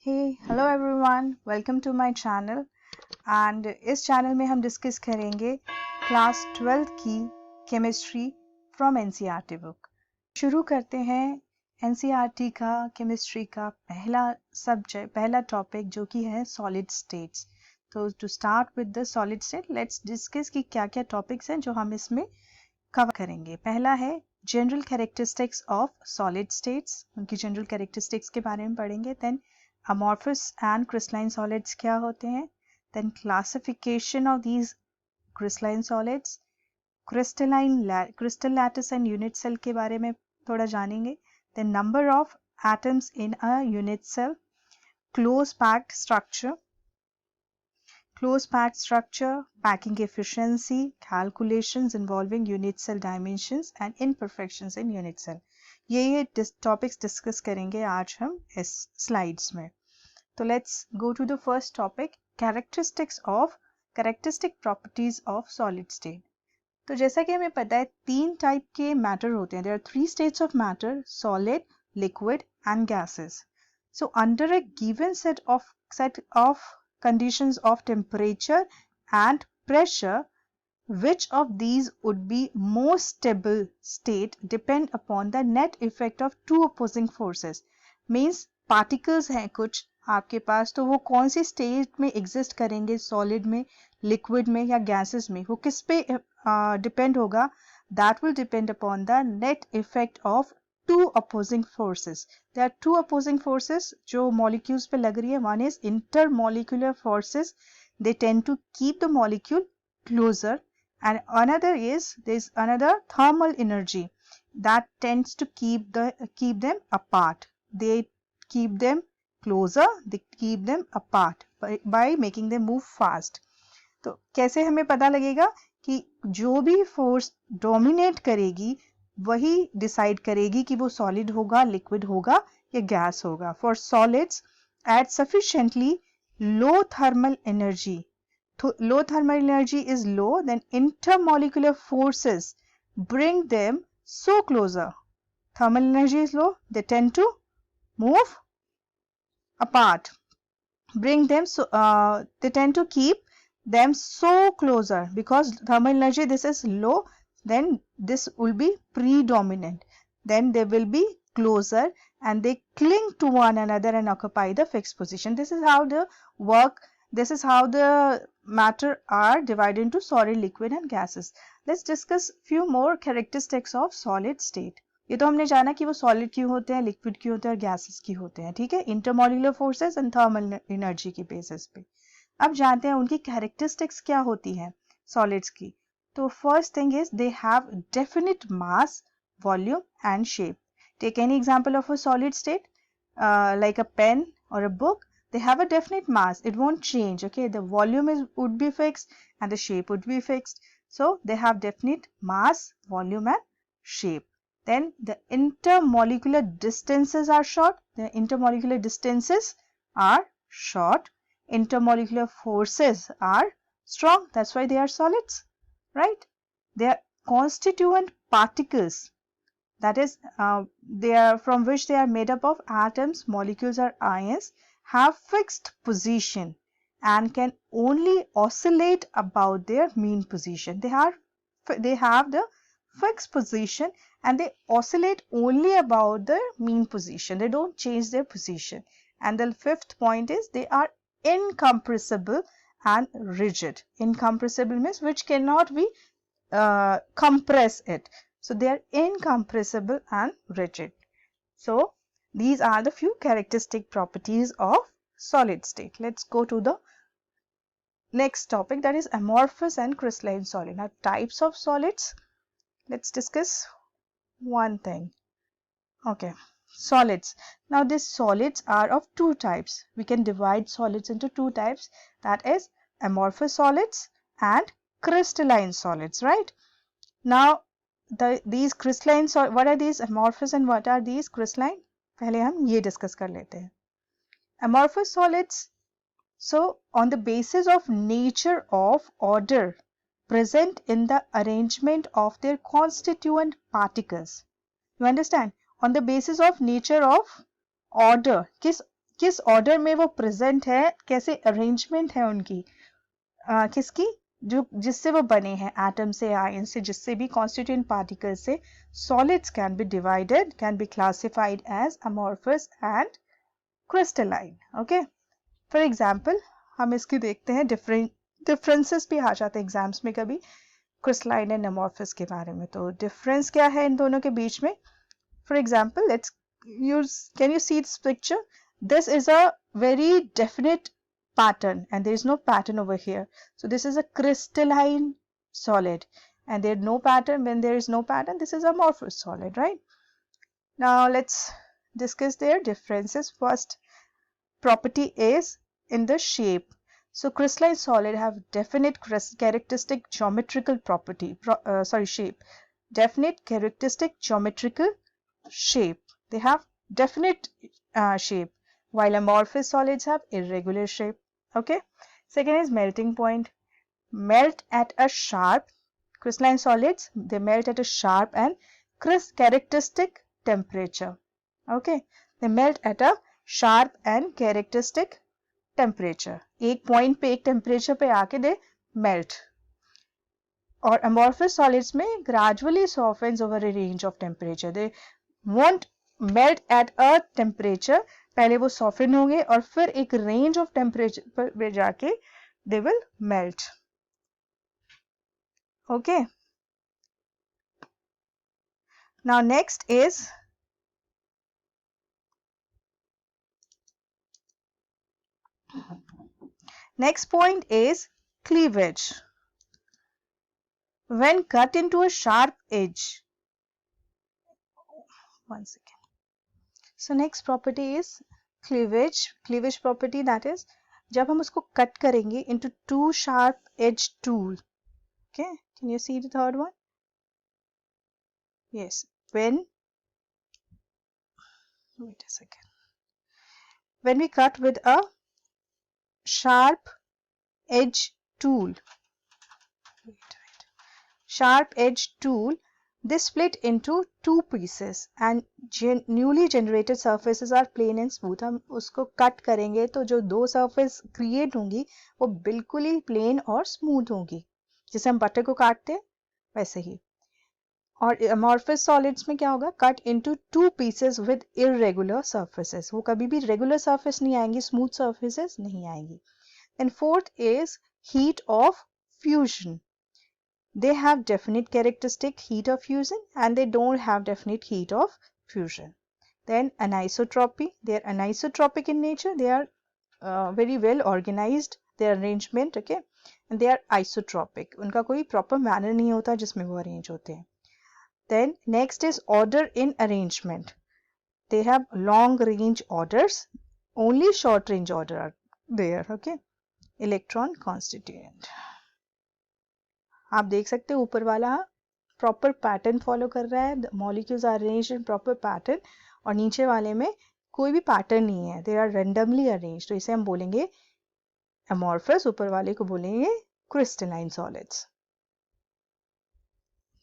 Hello everyone, welcome to my channel. And इस channel में हम डिस्कस करेंगे क्लास 12 की केमिस्ट्री फ्रॉम एनसीईआरटी बुक। शुरू करते हैं एनसीईआरटी का केमिस्ट्री का पहला टॉपिक जो कि है सॉलिड स्टेट्स। तो to start with the solid state, let's discuss कि क्या क्या टॉपिक्स हैं जो हम इसमें कवर करेंगे। पहला है general characteristics of solid states, उनकी जनरल कैरेक्टरिस्टिक्स के बारे में पढ़ेंगे। Then amorphous and crystalline solids क्या होते हैं, then classification of these crystalline solids, crystal lattice and unit cell के बारे में थोड़ा जानेंगे, then number of atoms in a unit cell, close packed structure, packing efficiency, calculations involving unit cell dimensions and imperfections in unit cell। ये topics discuss करेंगे आज हम इस स्लाइड्स में। तो let's go to the first topic, characteristic properties of solid state. तो जैसा कि हमें पता है तीन टाइप के मैटर होते हैं। There are three states of matter, solid, liquid and gases. So under a given set of conditions of temperature and pressure, which of these would be most stable state depend upon the net effect of two opposing forces। means particles हैं कुछ आपके पास, तो वो कौन सी state में exist करेंगे, solid में, लिक्विड में या गैसेस में, वो किस पे डिपेंड होगा। That will depend upon the net effect of two opposing forces. There are two opposing forces जो मॉलिक्यूल्स पे लग रही है। One is intermolecular forces, they tend to keep the molecule closer, and another is there is another thermal energy that tends to keep them apart. They keep them closer, they keep them apart by making them move fast। तो कैसे हमें पता लगेगा कि जो भी force dominate करेगी वही डिसाइड करेगी कि वो सॉलिड होगा, लिक्विड होगा या गैस होगा। For solids at sufficiently low thermal energy, low thermal energy is low, then intermolecular forces bring them so closer. Thermal energy is low, they tend to move apart, bring them so they tend to keep them so closer because thermal energy this is low, then this will be predominant, then they will be closer and they cling to one another and occupy the fixed position। This is how the matter are divided into solid, liquid and gases। Let's discuss few more characteristics of solid state। ये तो हमने जाना कि वो solid क्यों होते हैं, liquid क्यों होते हैं और गैसेस क्यों होते हैं, ठीक है, intermolecular forces and thermal energy की बेसिस पे। अब जानते हैं उनकी कैरेक्टरिस्टिक्स क्या होती हैं सॉलिड्स की। तो first thing is they have definite mass, volume and shape. Take any example of a solid state like a pen or a book, they have a definite mass, it won't change, okay, the volume would be fixed and the shape would be fixed, so they have definite mass, volume and shape। Then the intermolecular distances are short, intermolecular forces are strong, that's why they are solids, right? Their constituent particles, that is they are from which they are made up of atoms, molecules or ions, have fixed position and can only oscillate about their mean position। They have the fixed position and they oscillate only about the mean position, they don't change their position। And the fifth point is they are incompressible and rigid। Incompressible means which cannot be compress it, so they are incompressible and rigid। So these are the few characteristic properties of solid state। Let's go to the next topic, that is amorphous and crystalline solid। Now types of solids, let's discuss one thing, okay, solids। Now these solids are of two types, we can divide solids into two types, that is amorphous solids and crystalline solids, right? Now these crystalline, what are these amorphous and what are these crystalline, पहले हम ये discuss कर लेते हैं। amorphous solids, so on the basis of nature of order present in the arrangement of their constituent particles, you understand, on the basis of nature of order, किस किस order में वो प्रेजेंट है, कैसे अरेंजमेंट है उनकी, किसकी, जो जिससे वो बने हैं, एटम से, आयन से, जिससे भी कॉन्स्टिट्यूएंट पार्टिकल से solids can be divided, can be classified as amorphous and crystalline. Okay, for example हम इसकी देखते हैं, डिफरेंसेस भी आ जाते हैं एग्जाम्स में कभी क्रिस्टलाइन एंड अमॉर्फस के बारे में. तो डिफरेंस क्या है इन दोनों के बीच में? For example let's use, can you see this picture? This is a very definite pattern and there is no pattern over here. So this is a crystalline solid and there is no pattern. When there is no pattern, this is amorphous solid, right? Now let's discuss their differences. First property is in the shape. So crystalline solid have definite characteristic geometrical property, shape. Definite characteristic geometrical shape. They have definite shape, while amorphous solids have irregular shape. Okay. Second is melting point. Melt at a sharp, crystalline solids, they melt at a sharp and characteristic temperature. Okay. They melt at a sharp and characteristic temperature. एक point पे, एक temperature पे आके they melt. और amorphous solids में gradually softens over a range of temperature. They won't melt at a temperature, पहले वो soften होंगे और फिर एक range of temperature पे जाके they will melt. Okay. Now next is next point is cleavage. When cut into a sharp edge. One second. So next property is cleavage. Cleavage property, that is जब हम उसको cut करेंगे into two sharp edge tool. Okay, can you see the third one? Yes, when, wait a second, when we cut with a sharp edge tool, sharp edge tool, they split into two pieces and newly generated surfaces are plain and smooth. हम उसको cut करेंगे तो जो दो surface create होंगी वो बिल्कुल ही plain और smooth होंगी, जैसे हम बटर को काटते हैं वैसे ही. और amorphous solids में क्या होगा? Cut into two pieces with irregular surfaces. वो कभी भी regular surface नहीं आएंगी, smooth surfaces नहीं आएंगी. And fourth is heat of fusion. They have definite characteristic heat of fusion and they don't have definite heat of fusion. Then anisotropy. They are anisotropic in nature. They are very well organized, their arrangement, okay? And they are isotropic. उनका कोई proper manner नहीं होता जिसमें वो arrange होते हैं. Then next is order in arrangement. They have long range orders. Only short range order are there, okay? Electron constituent. आप देख सकते हैं ऊपर वाला प्रॉपर पैटर्न फॉलो कर रहा है, molecules are arranged in proper pattern, और नीचे वाले में कोई भी पैटर्न नहीं है, दे आर रैंडमली अरेंज्ड. तो इसे हम बोलेंगे अमॉर्फस, ऊपर वाले को बोलेंगे crystalline solids.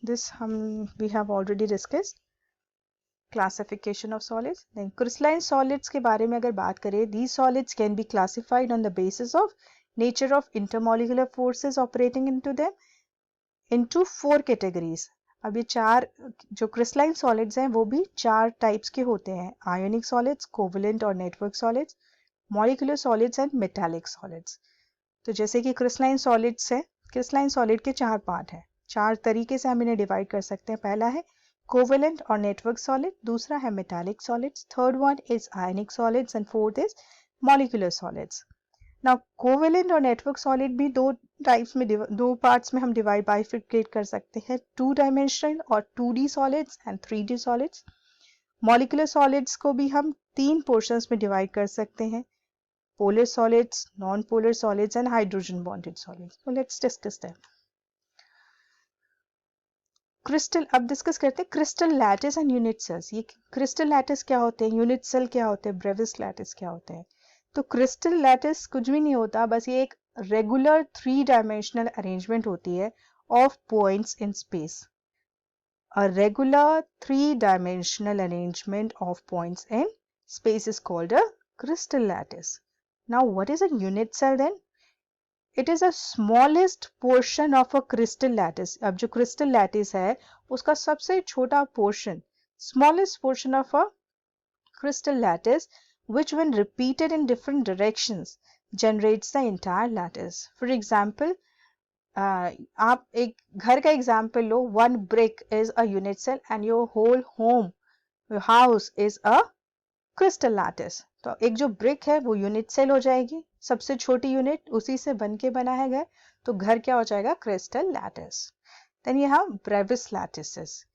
This we have already discussed classification of solids. Then crystalline solids के बारे में अगर बात करें, these solids can be classified on the basis of nature of intermolecular forces operating into them into four categories. अब ये चार जो क्रिस्टलाइन सॉलिड्स हैं वो भी चार टाइप्स के होते हैं: आयोनिक सॉलिड्स, कोवलेंट और network solids, molecular solids and metallic solids. तो जैसे कि क्रिस्टलाइन सॉलिड्स है, क्रिस्टलाइन सॉलिड के चार पार्ट हैं, चार तरीके से हम इन्हें डिवाइड कर सकते हैं. पहला है कोवलेंट और नेटवर्क सॉलिड, दूसरा है metallic solids, third one is ionic solids and fourth is molecular solids. Now covalent और नेटवर्क सॉलिड भी दो टाइप्स में, दो पार्ट्स में हम डिवाइड बाइफिकेट कर सकते हैं: 2 डायमेंशनल और 2D solids and 3D solids. Molecular solids को भी हम 3 पोर्शंस में डिवाइड कर सकते हैं: polar solids, non polar solids and hydrogen bonded solids. So let's discuss that. Crystal, अब डिस्कस करते हैं crystal lattice and unit cells. ये क्रिस्टल लैटिस क्या होते हैं, यूनिट सेल क्या होते हैं, ब्रेविस लैटिस क्या होते हैं? तो क्रिस्टल लैटिस कुछ भी नहीं होता, बस ये एक रेगुलर 3 डायमेंशनल अरेंजमेंट होती है of points in space. A regular 3 dimensional arrangement of points in space is called a crystal lattice. Now what is a unit cell then? It is the smallest portion of a crystal lattice. अब जो crystal lattice है उसका सबसे छोटा portion, smallest portion of a crystal lattice, which when repeated in different directions generates the entire lattice. For example, आप एक घर का example low. One brick is a unit cell and your whole home, your house is a crystal lattice. तो एक जो brick है वो unit cell हो जाएगी, सबसे छोटी यूनिट, उसी से बन के बना है घर, तो घर क्या हो जाएगा? crystal lattice. Then you have Brevis lattices.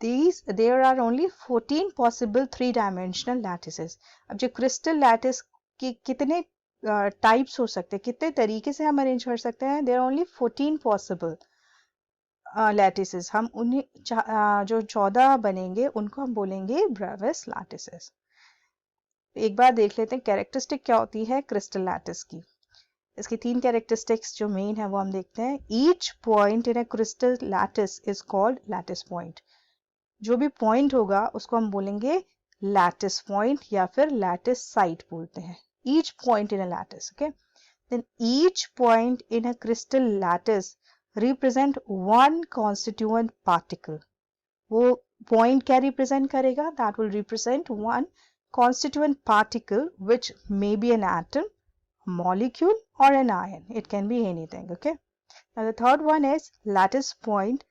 There are only 14 possible three-dimensional lattices. अब जो crystal lattice के कितने टाइप्स हो सकते हैं, कितने तरीके से हम अरेंज कर सकते हैं? There are only 14 possible lattices. हम उन्हें जो 14 बनेंगे उनको हम बोलेंगे ब्रेविस लैटिसेस. एक बार देख लेते हैं कैरेक्टरिस्टिक क्या होती है क्रिस्टल लैटिस की. इसकी 3 कैरेक्टरिस्टिक्स जो मेन है वो हम देखते हैं. Each point in a crystal lattice is called lattice point. जो भी पॉइंट होगा उसको हम बोलेंगे लैटिस पॉइंट या फिर लैटिस साइट बोलते हैं. Each point in a lattice, okay? Then each point in a crystal lattice represent one constituent particle. वो point क्या represent करेगा? That will represent one constituent particle which may be an atom, molecule or an ion. It can be anything, okay? Now the third one is lattice point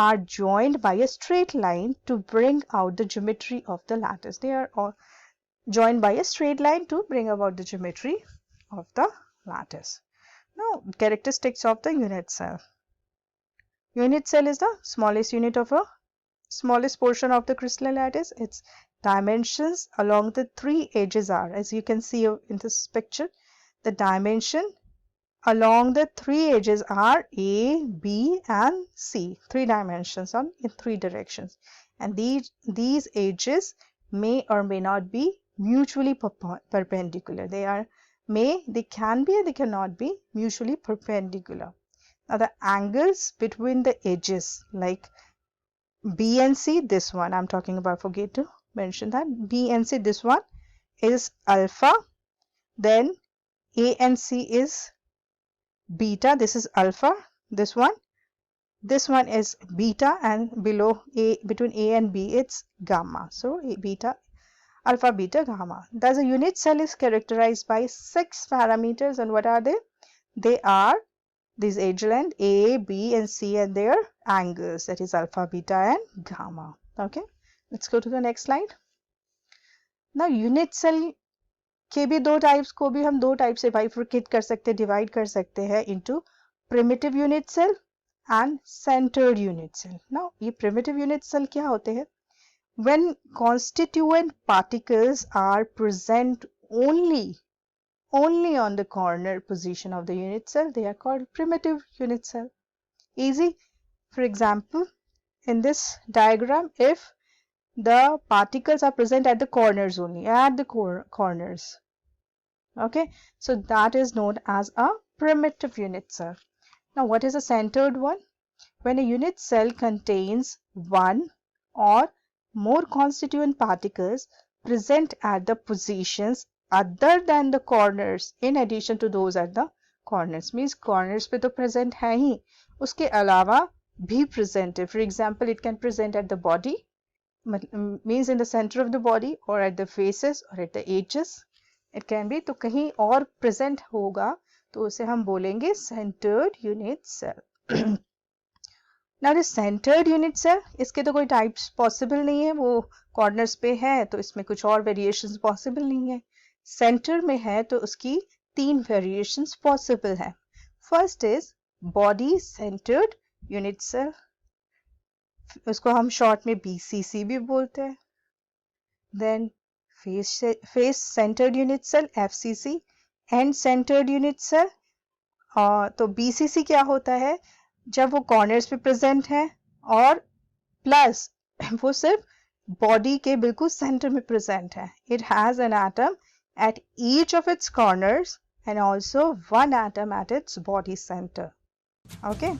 are joined by a straight line to bring out the geometry of the lattice. They are all joined by a straight line to bring about the geometry of the lattice. Now, characteristics of the unit cell. Unit cell is the smallest unit of a smallest portion of the crystal lattice. Its dimensions along the 3 edges are, as you can see in this picture, the dimension along the 3 edges are A, B and C. 3 dimensions on in 3 directions. And these edges may or may not be mutually perpendicular. They can be, they cannot be mutually perpendicular. Now the angles between the edges like B and C, this one I'm talking about, forget to mention that. B and C, this one is alpha. Then A and C is beta, this is alpha. This one is beta, and below A, between A and B, it's gamma. So beta, alpha, beta, gamma. Thus a unit cell is characterized by 6 parameters, and what are they? They are these edge length A, B and C and their angles, that is alpha, beta and gamma. Okay, let's go to the next slide. Now unit cell के भी 2 types को भी हम 2 type से bifurcate कर सकते हैं, divide कर सकते हैं into primitive unit cell and centred unit cell. Now ये प्रिमिटिव यूनिट सेल क्या होते हैं? When constituent particles are present only on the corner position of the unit cell, they are called primitive unit cell. Easy. For example, in this diagram, if the particles are present at the corners only, at the corners, okay, so that is known as a primitive unit cell. Now what is a centered one? When a unit cell contains one or more constituent particles present at the positions other than the corners in addition to those at the corners. Means corners पे तो present है ही, उसके अलावा भी present है. For example, it can present at the body, means in the center of the body, or at the faces, or at the edges. It can be, तो कहीं और present होगा तो उसे हम बोलेंगे centered unit cell. Now the centered unit cell, इसके तो कोई types possible नहीं है, वो corners पे है तो इसमें कुछ और variations possible नहीं है. Center में है तो उसकी 3 variations possible है. First is body centered unit cell, उसको हम short में BCC भी बोलते हैं. Then face centered unit cell FCC, end centered unit cell. तो BCC क्या होता है? जब वो कॉर्नर्स पे प्रेजेंट है और प्लस वो सिर्फ बॉडी के बिल्कुल सेंटर में प्रेजेंट है. It has an atom at each of its corners and also one atom at its body center. Okay.